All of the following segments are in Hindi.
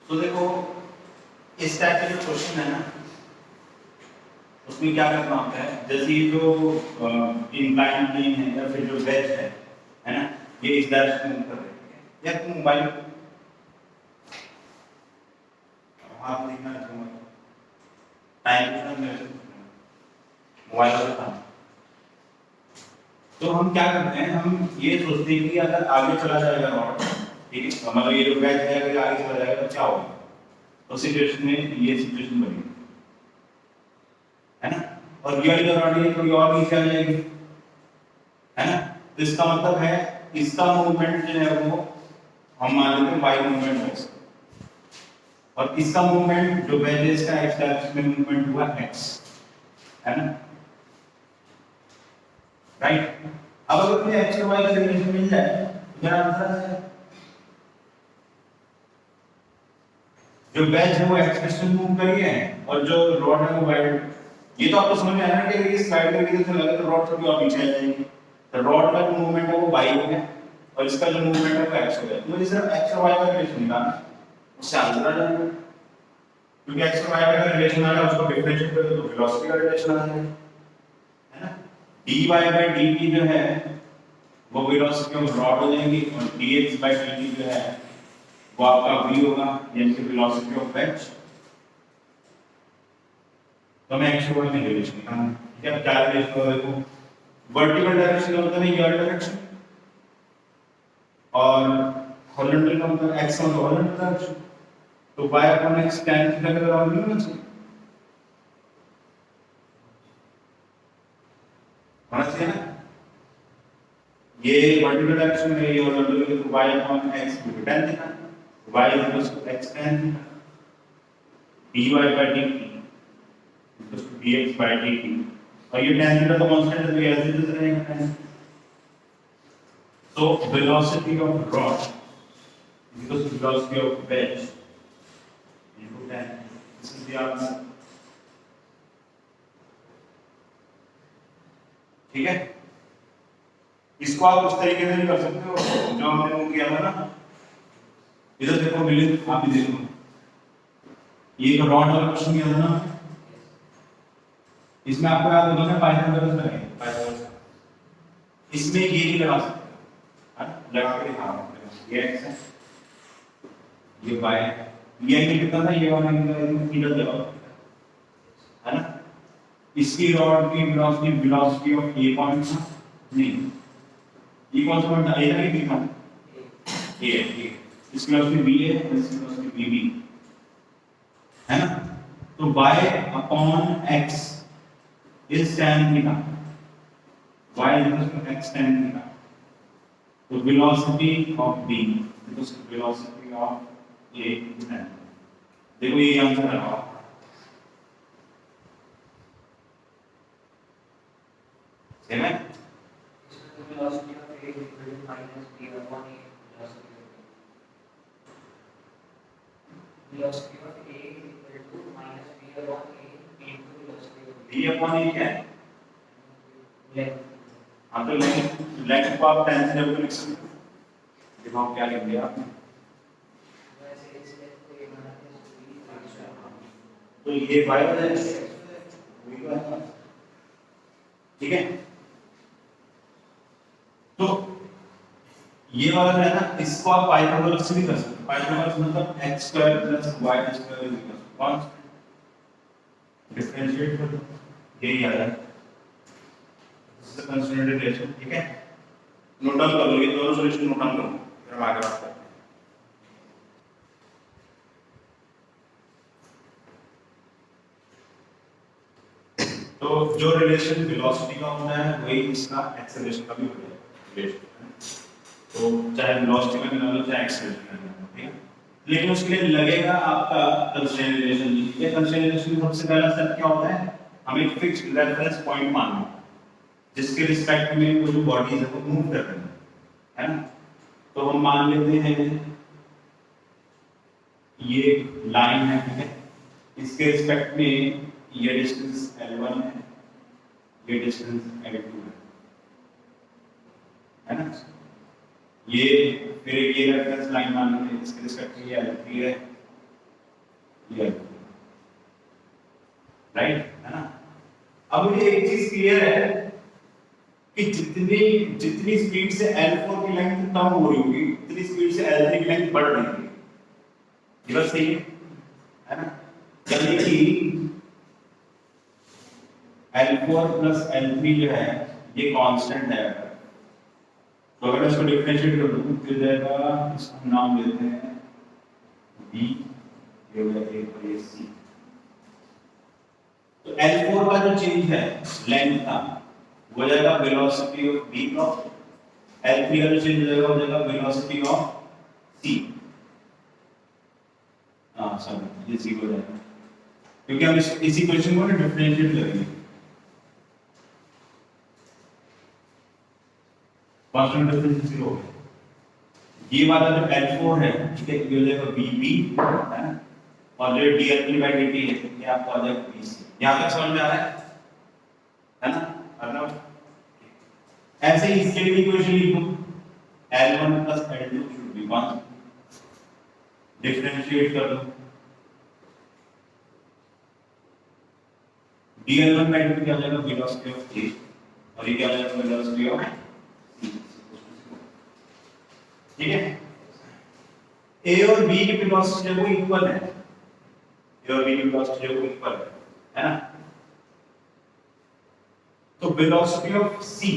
तो देखो इस टाइप के जो क्वेश्चन है ना उसमें क्या करना होता है, जैसे ये जो इंक्लाइन प्लेन है या फिर जो वेज है ना, ये इस डायरेक्शन में कर रहे हैं या तुम मोबाइल हाथ देखना चाहूंगा टाइम मोबाइल पर था। तो हम क्या करते हैं, हम ये सोचते हैं कि अगर आगे चला जाएगा रॉड, ठीक है, मतलब ये जो वेज है अगर आगे चला जाएगा तो क्या होगा, तो सिचुएशन में ये सिचुएशन बनेगी, है ना। और रियल जो रॉड है थोड़ी और नीचे आ जाएगी, है ना। तो इसका मतलब है इसका मूवमेंट जो है वो हम मान लेते हैं वाई मूवमेंट है इसका, और इसका मूवमेंट जो वेज है इसका एक्स डायरेक्शन में मूवमेंट हुआ एक्स, है ना, राइट। अब अगर मुझे एक्स और वाई का रिलेशन मिल जाए तो मेरा आंसर आ जाएगा। जो वेज है वो एक्स डायरेक्शन में मूव कर रही है और जो रॉड है वो वाई, ये तो आपको समझ में आया ना कि अगर इस साइड में किधर से लगे तो रॉड थोड़ी और पीछे आ जाएगी, तो रॉड का जो मूवमेंट है वो वाई हो गया और इसका जो मूवमेंट है वो एक्स हो गया। तो मुझे सिर्फ एक्स और वाई का रिलेशन निकालना है, उससे आंसर आ जाएगा, क्योंकि एक्स और वाई का रिलेशन आ रहा है उसको डिफरेंशिएट कर दो तो वेलोसिटी का रिलेशन आ जाएगा, है ना। dy by dt जो है वो वेलोसिटी ऑफ रॉड हो जाएगी और dx by dt जो है वो आपका v होगा, यानी कि वेलोसिटी ऑफ वेज। तो मैं एक्स और वाई में रिलेशन निकालना, ठीक है। क्या रिलेशन होगा देखो, वर्टिकल डायरेक्शन का मतलब है ये डायरेक्शन और हॉरिजॉन्टल का मतलब x और हॉरिजॉन्टल डायरेक्शन, तो y upon x tan theta के बराबर नहीं होना चाहिए, होना चाहिए ना। ये वर्टिकल डायरेक्शन में ये हॉरिजॉन्टल के, तो y upon x tan theta, y equals to x tan theta, dy by dt equals to dx by dt, और ये tan थीटा तो कांस्टेंट है तो ये ऐसे ही रहेगा। So velocity of rod equals to velocity of wedge into tan. This is the answer. ठीक है, इसको आप उस तरीके से नहीं कर सकते हो जो हमने वो किया था ना। इधर देखो मिलिंद, आप भी देखो, ये एक रॉड वाला क्वेश्चन किया था ना, इसमें आपको याद होगा ना पाइथागोरस लगाए, पाइथागोरस इसमें ये नहीं लगा सकते, लगा के दिखा रहा हूं। ये x है, ये y है, ये कितना था, ये वाला थीटा लगा, है ना। इसकी रॉड की वेलोसिटी ऑफ a पॉइंट था, नहीं ये कौन सा पॉइंट था, a था कि b था, a है, ठीक है। इसकी वेलोसिटी b है, इसकी वेलोसिटी b है ना। तो y upon x is tan theta, y equals to x tan theta, तो velocity of b equals to velocity of a tan। देखो ये आंसर लगाओ, सही है। velocity of a equal to minus b upon a velocity of a equal to minus b upon a into velocity of b upon a क्या है, length। हाँ तो लेंथ को आप tan से जब लिख सकते हो, दिमाग क्या लिख दिया आपने, वैसे इस length को ये बनाते हैं तो ये y हो जाएगा, ठीक है। तो ये वाला जो है ना, इसको आप पाइथागोरस से भी कर सकते हो। पाइथागोरस मतलब x square plus y square is equal to कौन, डिफरेंशिएट कर दो, यही आ रहा है, दिस इज कंस्ट्रेंट रिलेशन, ठीक है। नोट डाउन कर लो, ये दोनों सॉल्यूशन नोट डाउन करो, फिर हम आगे बात करते हैं। तो जो रिलेशन वेलोसिटी का होता है वही इसका एक्सेलरेशन का भी होता है रिलेशन, तो चाहे वेलोसिटी का निकालो चाहे एक्सेलरेशन का निकालो, ठीक है। लेकिन उसके लिए लगेगा आपका कंस्ट्रेंट रिलेशन। ये कंस्ट्रेंट रिलेशन का सबसे पहला स्टेप क्या होता है, हम एक फिक्स्ड रेफरेंस पॉइंट मानना जिसके रिस्पेक्ट में वो जो बॉडीज है वो मूव कर रही है ना। तो हम मान लेते हैं ये लाइन है, ठीक है, इसके रिस्पेक्ट में ये डिस्टेंस L1 है, ये डिस्टेंस L2 है ना। ये फिर ये रेफरेंस लाइन मान लेते हैं, इसके रिस्पेक्ट में ये L3 है, ये राइट है ना। अब मुझे एक चीज क्लियर है कि जितनी जितनी स्पीड से L4 की लेंथ कम हो रही होगी उतनी स्पीड से L3 की लेंथ बढ़ रही होगी। ये बात सही है ना। यानी कि L4 प्लस L3 जो है ये कांस्टेंट है। तो अगर इसको डिफरेंशिएट कर दूं तो जाएगा, इसका नाम लेते हैं B, ये हो गया A और ये C। तो L4 का जो चेंज है लेंथ का वो हो जाएगा velocity of B cross, L3 का जो चेंज हो जाएगा वो हो जाएगा वेलोसिटी ऑफ C। हाँ सॉरी ये C हो जाएगा क्योंकि हम इस इक्वेशन को ना डिफरेंशिएट करेंगे। कांस्टेंट डिफरेंस 0 हो गया। ये वाला जो L4 है ठीक है ये हो जाएगा VB है ना, और जो dL3/dt है ये आपको आ जाएगा BC। यहां तक समझ में आ रहा है ना। मतलब ऐसे ही इसके लिए इक्वेशन लिख दो L1 + L2 should be 1, differentiate कर दो dL1/dt क्या आ जाएगा वेलोसिटी ऑफ A और ये क्या आ जाएगा वेलोसिटी ऑफ C। ठीक है। A और B की वेलोसिटी जो वो इक्वल है, A और B की वेलोसिटी जो वो इक्वल है ना। तो velocity of C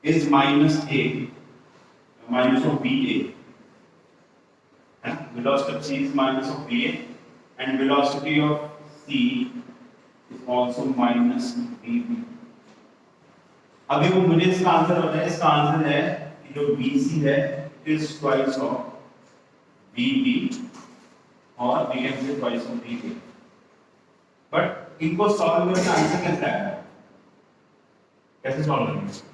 is minus A minus of BA है ना। velocity of C is minus of BA and velocity of C is also minus BB। अभी वो मुझे इसका आंसर बताया, इसका आंसर है कि जो BC है is twice of BB और we can say twice of BA। But इनको सॉल्व करने का आंसर कैसे आएगा, कैसे सॉल्व करेंगे?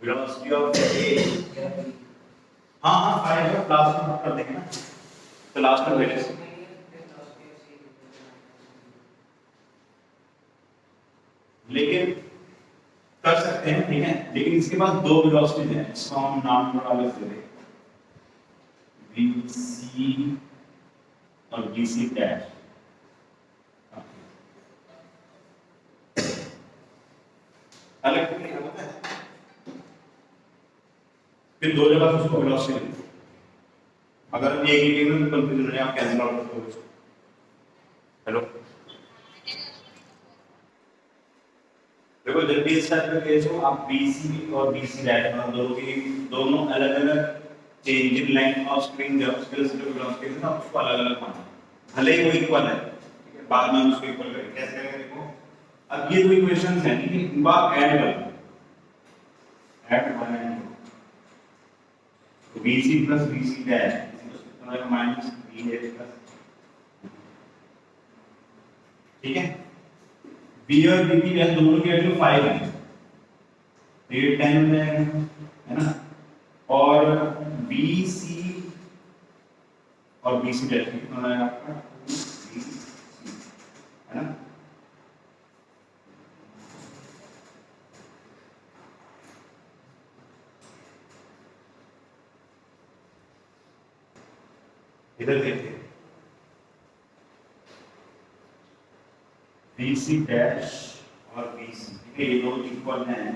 वेलोसिटी ऑफ A हाँ 5 है, लास्ट में कर देंगे ना, तो लास्ट में वैल्यू लेकिन कर सकते हैं ठीक है। लेकिन इसके पास दो वेलोसिटीज हैं, इसका हम नाम थोड़ा अलग दे दें BC और BC डैश। अलग क्यों नहीं होता है, फिर दो जगह से उसको वेलोसिटी दें। अगर हम एक ही टेबल में कंफ्यूजन है आप कैंसिल आउट कर दो। हेलो देखो जब भी इस टाइप का केस हो आप BC और BC डैश दोनों अलग अलग change in length of spring जब उसके वेलोसिटी है ना उसको अलग अलग मानो, भले ही वो इक्वल है ठीक है, बाद में उसको इक्वल करें। कैसे करेंगे देखो, अब ये दो इक्वेशंस हैं ठीक है, इनको आप ऐड कर दो, ऐड करना तो BC + BC डैश कितना आएगा माइनस BA प्लस, ठीक है। B और BB डैश दोनों की वैल्यू 5 है, ये 10 हो जाएगा है ना। और BC और BC डैश कितना आएगा आपका है ना। इधर देखिए BC डैश और BC ठीक है, ये दोनों इक्वल हैं।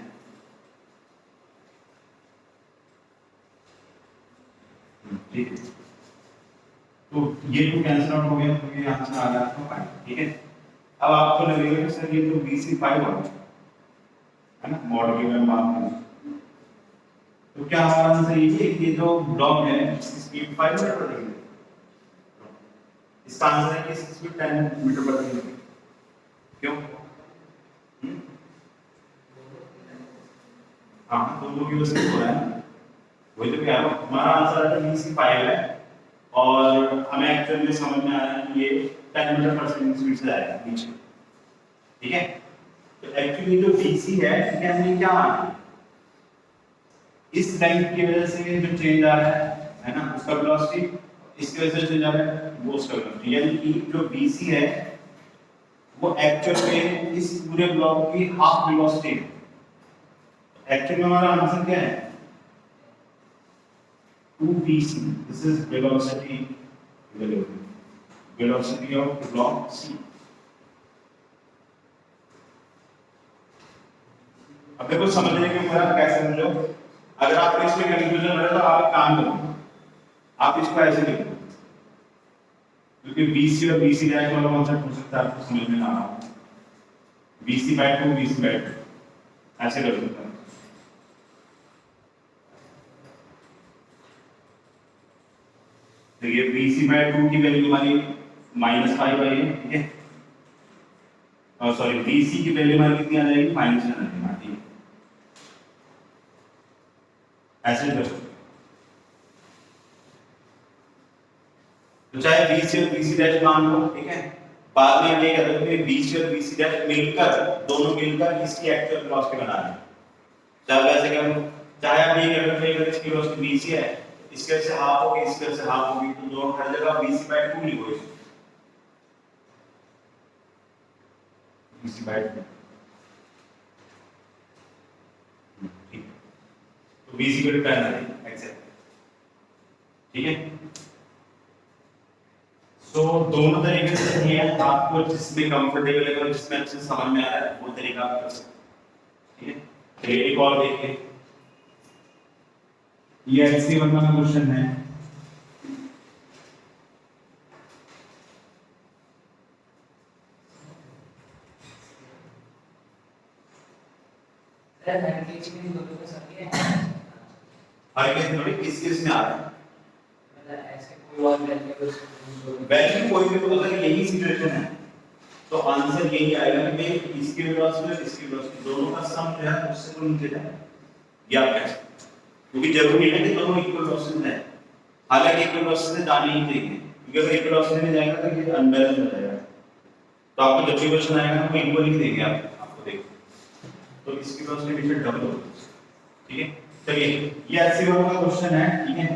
ठीक है, तो ये तो कैंसिल आउट हो गया तो ये आंसर आ गया आपका 5 ठीक है। अब आपको लगेगा कि सर ये तो BC 5 हो गया है ना, मॉडल की मैं बात करूं तो क्या हमारा आंसर ये है कि ये जो ब्लॉक है इसकी स्पीड 5 मीटर प्रति मिनट, इसका आंसर है कि इसकी स्पीड 10 मीटर प्रति मिनट। क्यों? हाँ दोनों की वजह से हो रहा है, वही तो क्या है हमारा आंसर है BC 5 है और हमें एक्चुअली में समझ में आ रहा है कि ये 10 मीटर पर सेकंड स्पीड से आएगा नीचे ठीक है। तो एक्चुअली जो BC है ठीक है हमने क्या माना इस लेंथ की वजह से जो चेंज आ रहा है ना उसका वेलोसिटी, इसकी वजह से चेंज आ रहा है वो उसका वेलोसिटी, यानी कि जो BC है वो एक्चुअल में इस पूरे ब्लॉक की हाफ वेलोसिटी है। एक्चुअली हमारा आंसर क्या है 2bc, this is velocity of block C. अब देखो समझने के ऊपर आप कैसे समझो, अगर आप इसमें कंफ्यूजन हो रहा है तो आप एक काम करो, आप इसको ऐसे लिखो, क्योंकि BC और BC डैश वाला कॉन्सेप्ट हो सकता है आपको समझ में ना आ रहा, BC/2 BC/2 ऐसे कर सकते हैं। तो ये BC/2 की वैल्यू हमारी -5 आई है, ठीक है, और सॉरी BC की वैल्यू हमारी कितनी आ जाएगी -9 आ जाएगी, ठीक है, ऐसे कर सकते हैं। तो चाहे BC और BC डैश मान लो, ठीक है, बाद में हम ये कहते हैं कि BC और BC डैश मिलकर, दोनों मिलकर इसकी एक्चुअल वेलोसिटी बना रहे हैं। चाहे वैसे कर लो, चाहे आप ये कर लो कि इसकी वेलोसिटी BC है, इसके वजह से हाफ होगी, इसके वजह से हाफ होगी, तो दोनों हर जगह BC/2 लिखो इसको, BC/2, ठीक है, तो BC को डिपेंड है एक्सेप्ट, ठीक है। सो दोनों तरीके से है, आपको जिसमें कंफर्टेबल है और जिसमें अच्छे समझ में आ रहा है वो तरीका आप कर सकते हैं, ठीक है। तो एक और देखिए, ये HC1 का क्वेश्चन है, सर मैग्नीट्यूड में दोनों का सभी है, हर केस थोड़ी किस केस में आ रहा है, मतलब ऐसे कोई और वैल्यू कोई भी, अगर यही सिचुएशन है तो आंसर यही आएगा कि भाई इसकी वेलोसिटी और इसकी वेलोसिटी दोनों का सम जो है उससे तो नीचे जाए, ये आप कह सकते हैं, क्योंकि जरूरी है कि दोनों इक्वल वेलोसिटी है, हालांकि इक्वल वेलोसिटी से जानी ही चाहिए, क्योंकि अगर इक्वल वेलोसिटी में जाएगा तो ये अनबैलेंस हो जाएगा, तो आपको जब भी क्वेश्चन आएगा वो इक्वल ही देंगे आपको देखो, तो इसकी वेलोसिटी भी डबल होगी, ठीक है। चलिए ये HC1 का क्वेश्चन है, ठीक है,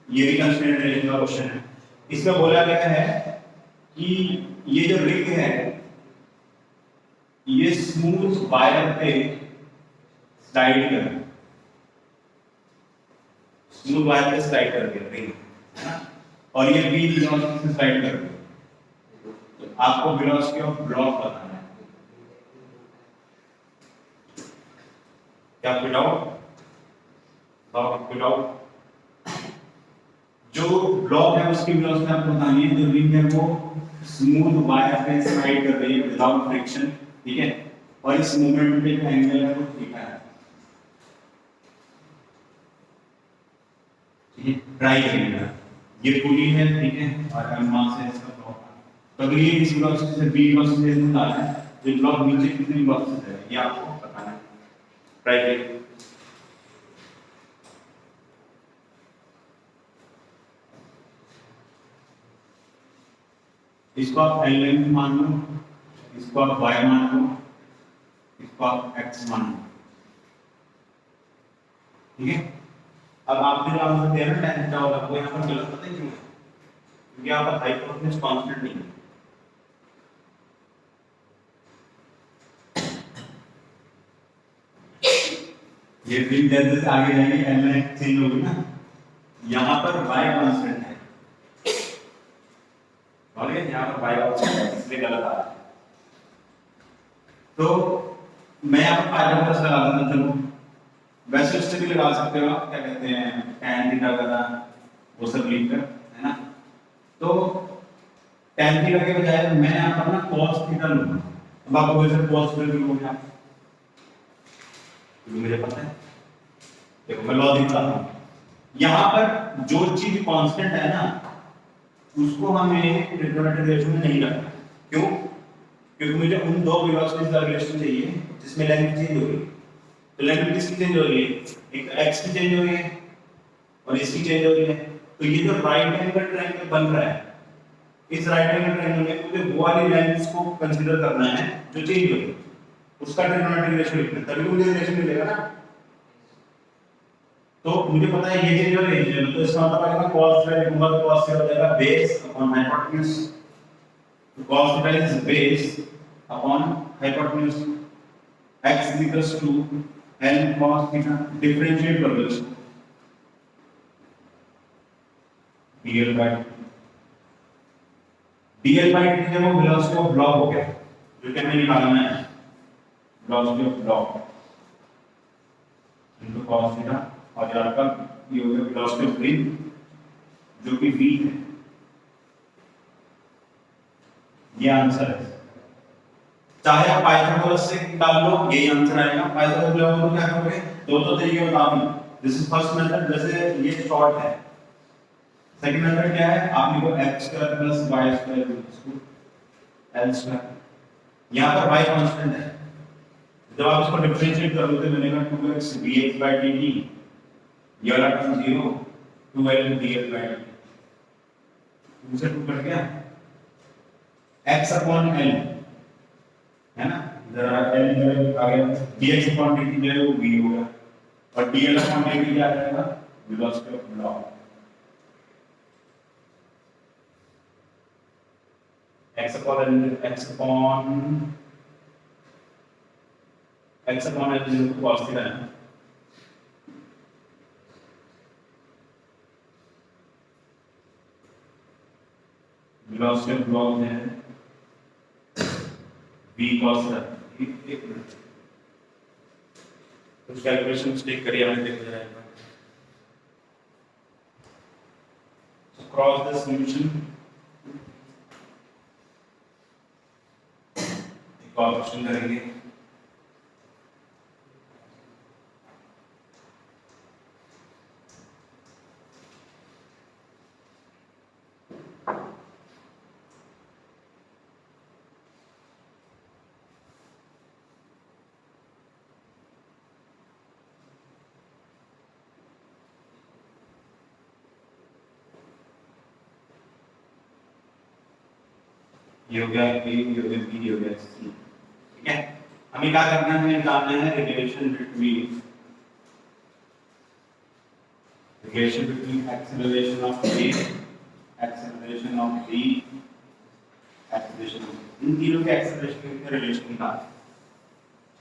ये भी कंस्ट्रेंट रेंज का क्वेश्चन है। इसमें बोला गया है कि ये जो रिग है ये स्मूथ वायर पे स्लाइड कर, स्मूथ वायर पे स्लाइड करके रिग है ना, और ये v वेलोसिटी से स्लाइड कर, तो आपको वेलोसिटी ऑफ ब्लॉक बताना है। क्या कोई डाउट? कोई डाउट? जो ब्लॉक है उसकी वेलोसिटी आपको बतानी है, जो रिंग है वो स्मूथ वायर पे स्लाइड कर रही है विदाउट फ्रिक्शन, ठीक है, और इस मूवमेंट पे जो एंगल है वो थीटा है, ठीक है। ट्राई करिएगा, ये पुली है, ठीक है, और हम मास है इसका ब्लॉक, तो अगर ये इस वेलोसिटी से v वेलोसिटी से निकला है तो ब्लॉक नीचे कितनी वेलोसिटी से है ये आपको बताना है, ट्राई करिए। इसको आप L लेंथ मान लो, इसको आप y मान लो, इसको आप x मान लो, ठीक है। अब आपने जो आंसर दिया ना tan थीटा वाला, वो यहाँ पर गलत पता है क्यों? क्योंकि यहाँ पर हाइपोटेन्यूज कांस्टेंट नहीं है, ये रिंग जैसे से आगे जाएंगे L लेंथ चेंज होगी ना, यहाँ पर y कांस्टेंट है, और यहाँ पर y कांस्टेंट है, इसलिए गलत आ रहा है। तो मैं यहाँ पर पाइथागोरस लगा दूंगा, चलो वैसे उससे भी लगा सकते हो आप, क्या कहते हैं tan थीटा वगैरह वो सब लिखकर, है ना। तो tan थीटा के बजाय मैं यहाँ पर ना cos थीटा लूंगा, अब आपको वैसे cos थीटा लूंगा आप, मुझे पता है, देखो मैं लॉजिक बताता हूँ, यहाँ पर जो चीज कांस्टेंट है ना उसको हमें ट्रिग्नोमेट्रिक रिलेशन में नहीं रखना, क्यों? क्योंकि मुझे उन दो वेलोसिटीज का रिलेशन चाहिए जिसमें लेंथ चेंज हो रही है, तो लेंथ किसकी चेंज हो रही है, एक x की चेंज हो रही है और इसकी चेंज हो रही है, तो ये जो राइट एंगल ट्रायंगल बन रहा है, इस राइट एंगल ट्रायंगल में मुझे वो वाली लेंथ को कंसीडर करना है जो चेंज हो रही है, उसका ट्रिग्नोमेट्रिक रिलेशन लिखना, तभी मुझे रिलेशन मिलेगा ना। तो मुझे पता है ये चेंज हो रही है, तो इसका मतलब आएगा cos थीटा लिखूंगा तो cos थीटा हो जाएगा बेस अपॉन हाइपोटेन्यूज, तो cos theta is base upon hypotenuse, x equals to L cos theta differentiate कर दो इसको dl by dl by dt जब वो वेलोसिटी ऑफ ब्लॉक हो गया जो कि हमें निकालना है velocity of block into cos theta और ये आपका ये हो गया वेलोसिटी ऑफ रिंग जो कि v है। ये आंसर है। चाहे आप पाइथागोरस से निकाल लो यही आंसर आएगा। पाइथागोरस लोगों को क्या करोगे दो तरीके बता दूं। दिस इज फर्स्ट मेथड जैसे ये शॉर्ट है। सेकंड मेथड क्या है आप लिखो x² + y² l²। यहां पर y कांस्टेंट है जब आप इसको डिफरेंशिएट करोगे तो मिलेगा 2x dx/dt ये वाला टर्म 0 2l dx/dt 2 से 2 कट गया x/l है ना जरा l जो आ गया dx/dt जो है वो v होगा और dl/dt क्या आ जाएगा velocity of block x upon l cos theta है। वेलोसिटी ऑफ ब्लॉक है v cos थीटा। एक मिनट कुछ कैलकुलेशन मिस्टेक करी हमने देखो जरा एक बार। So cross the solution question करेंगे। ये हो गया A ये हो गया B ये हो गया C ठीक है। हमें क्या करना है निकालना है relation between acceleration of A acceleration of B acceleration in तीनों के एक्सेलरेशन का रिलेशन निकालना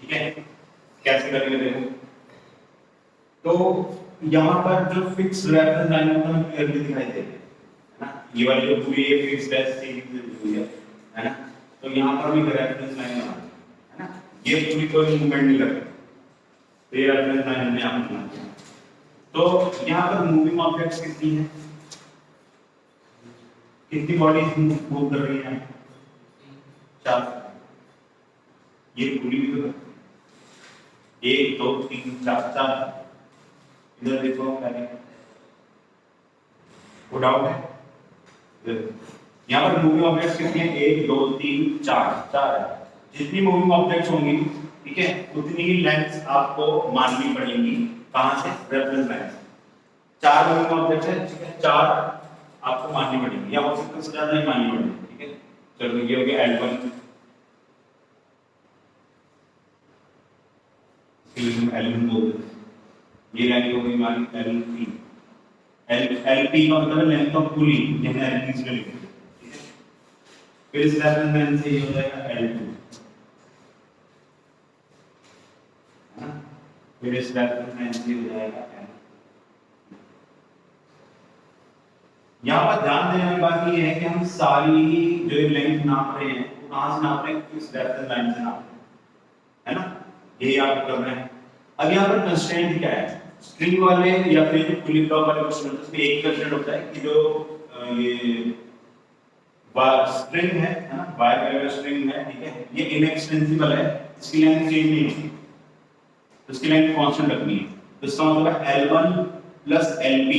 ठीक है। कैसे करेंगे देखो तो यहाँ पर जो फिक्स रेफरेंस लाइन होता है क्लियरली दिखाई दे रही है ना। ये वाली जो पूरी ये फिक्स डैश सीरीज है ना तो यहाँ पर भी रेफरेंस लाइन है ना ये पूरी कोई मूवमेंट नहीं कर रही तो ये रेफरेंस लाइन हमने यहाँ पर बना दिया। तो यहाँ पर मूविंग ऑब्जेक्ट्स कितनी है कितनी बॉडीज मूव कर रही हैं 4 ये पूरी भी तो 1 2 3 4 इधर देखो पहले वो डाउट है यहाँ पर मूविंग ऑब्जेक्ट्स कितनी है 1 2 3 4 है। जितनी मूविंग ऑब्जेक्ट्स होंगी ठीक है उतनी ही लेंथ्स आपको माननी पड़ेगी कहां से रेफरेंस लाइन से। 4 मूविंग ऑब्जेक्ट्स है ठीक है 4 आपको माननी पड़ेगी या हो सकता है ज्यादा नहीं माननी पड़ेगी ठीक है। चलो ये हो गया L1 इसके L1 बोल दो ये लाइन हो गई हमारी LP LP का मतलब लेंथ ऑफ पुली जैसे LP से लिखते हैं ठीक है। फिर इस रेफरेंस लाइन से ये हो जाएगा L2 है ना फिर इस रेफरेंस लाइन से हो जाएगा L। यहाँ पर ध्यान देने वाली बात ये है कि हम सारी जो लेंथ नाप रहे हैं वो कहाँ से नाप रहे हैं इस रेफरेंस लाइन से नाप रहे हैं है ना यही आप कर रहे हैं। अब यहाँ पर कंस्ट्रेंट क्या है स्ट्रिंग वाले या फिर पुली ब्लॉक वाले क्वेश्चन में एक कंस्ट्रेंट होता है कि जो ये स्ट्रिंग है ना वायर वाला स्ट्रिंग है ठीक है ये इनएक्सटेंसिबल है इसकी लेंथ चेंज नहीं होती तो इसकी लेंथ कांस्टेंट रखनी है। तो इसका मतलब है L1 प्लस LP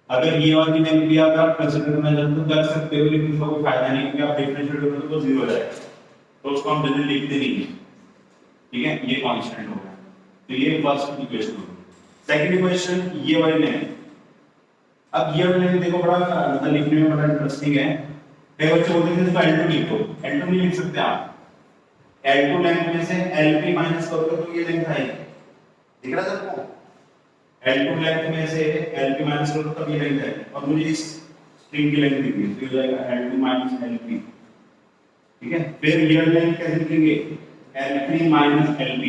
अगर ये वाली लेंथ भी आप कंसीडर करना चाहते हो कर सकते हो लेकिन इसका कोई फायदा नहीं क्योंकि आप डिफरेंशिएट करोगे तो 0 हो जाएगा तो उसको हम जनरली लिखते नहीं है ठीक है ये कांस्टेंट होगा। तो ये फर्स्ट इक्वेशन होगी। सेकंड इक्वेशन ये वाली लेंथ अब ये वाली लेंथ देखो बड़ा मतलब लिखने में बड़ा इंटरेस्टिंग है। कई बच्चे बोलते हैं इसको L2 लिख दो L2 नहीं लिख सकते आप L2 लेंथ में से LP माइनस करोगे तो ये लेंथ आएगी दिख रहा है सबको L2 लेंथ में से LP माइनस करो तब ये लेंथ आएगी और मुझे इस स्ट्रिंग की लेंथ दिख रही है तो ये हो जाएगा L2 माइनस LP ठीक है। फिर ये लेंथ कैसे लिखेंगे L3 minus LP.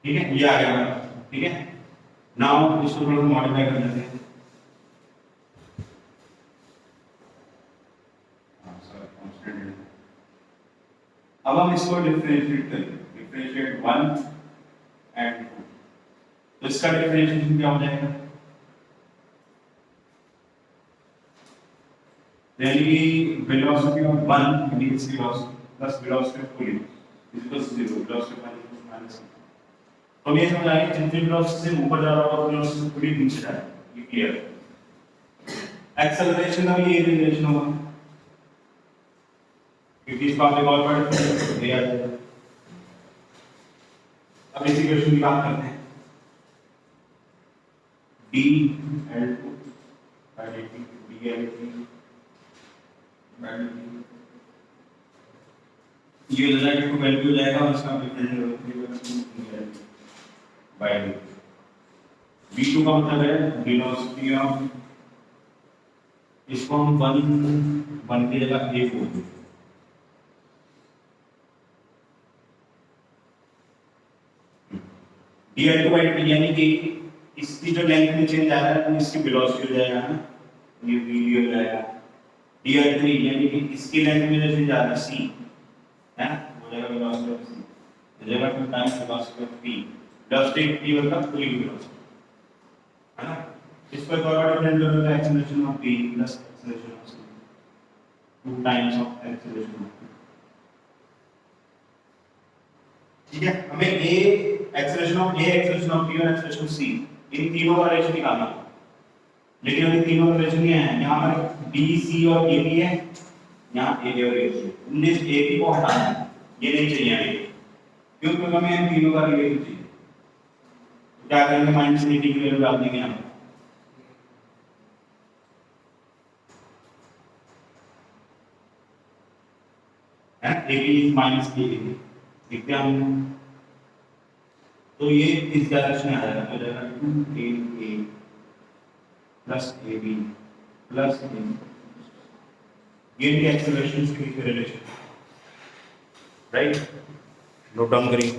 ठीक है, ये आ गया हमारा, ठीक है। नाउ इसको थोड़ा मॉडिफाई कर लेते हैं। अब हम इसको डिफरेंशिएट करेंगे, डिफरेंशिएट 1 एंड 2। तो इसका डिफरेंशिएशन क्या हो जाएगा? यानी कि वेलोसिटी ऑफ 1 यानी इसकी velocity plus velocity of pulling is equal to 0, velocity of 1 equal to minus 1। तो हम ये समझ आए कि जितनी वेलोसिटी से ऊपर जा रहा होगा वेलोसिटी से पुलिंग नीचे जाएगी, ये क्लियर है। एक्सेलरेशन का भी ये रिलेशन होगा, क्योंकि इसको आपने कॉल कर दिया है। अब इसी क्वेश्चन की बात करते हैं। dL2 by dt dL3 by dt ये हो जाएगा, टू वैल्यू हो जाएगा और इसका डिफरेंशियल होगा बाय v2 का मतलब है वेलोसिटी ऑफ, इसको हम 1 की जगह a बोलते हैं। dL2 by dt यानी कि इसकी जो लेंथ में चेंज आ रहा है तो इसकी वेलोसिटी हो जाएगा ना, ये v हो जाएगा। dL3 यानी कि इसकी लेंथ में जो चेंज आ रहा है c है ना, हो जाएगा वेलोसिटी ऑफ c, हो जाएगा 2 times velocity of p। Velocity p मतलब पुलिंग वेलोसिटी है ना। इसको एक और डिफरेंट कर देते हैं, acceleration of p plus acceleration of c, 2 times of acceleration of p। ठीक है, हमें a acceleration of a, acceleration of p और एक्सेलरेशन ऑफ c इन तीनों का रिलेशन निकालना है। लेकिन अभी तीनों का रिलेशन क्या है, यहाँ पर b c और a b है, यहाँ a और a है। हमने इस a b को हटाना है, ये नहीं चाहिए हमें, क्योंकि हमें इन तीनों का रिलेशन चाहिए। तो क्या करेंगे, माइनस a की वैल्यू डाल देंगे यहाँ है, a b is minus a ठीक है हम, तो ये इस डायरेक्शन में आ जाएगा, तो जाएगा 2a plus ab plus a, ये भी एक्सेलरेशन के रिलेशन, राइट। नोट डाउन करिए।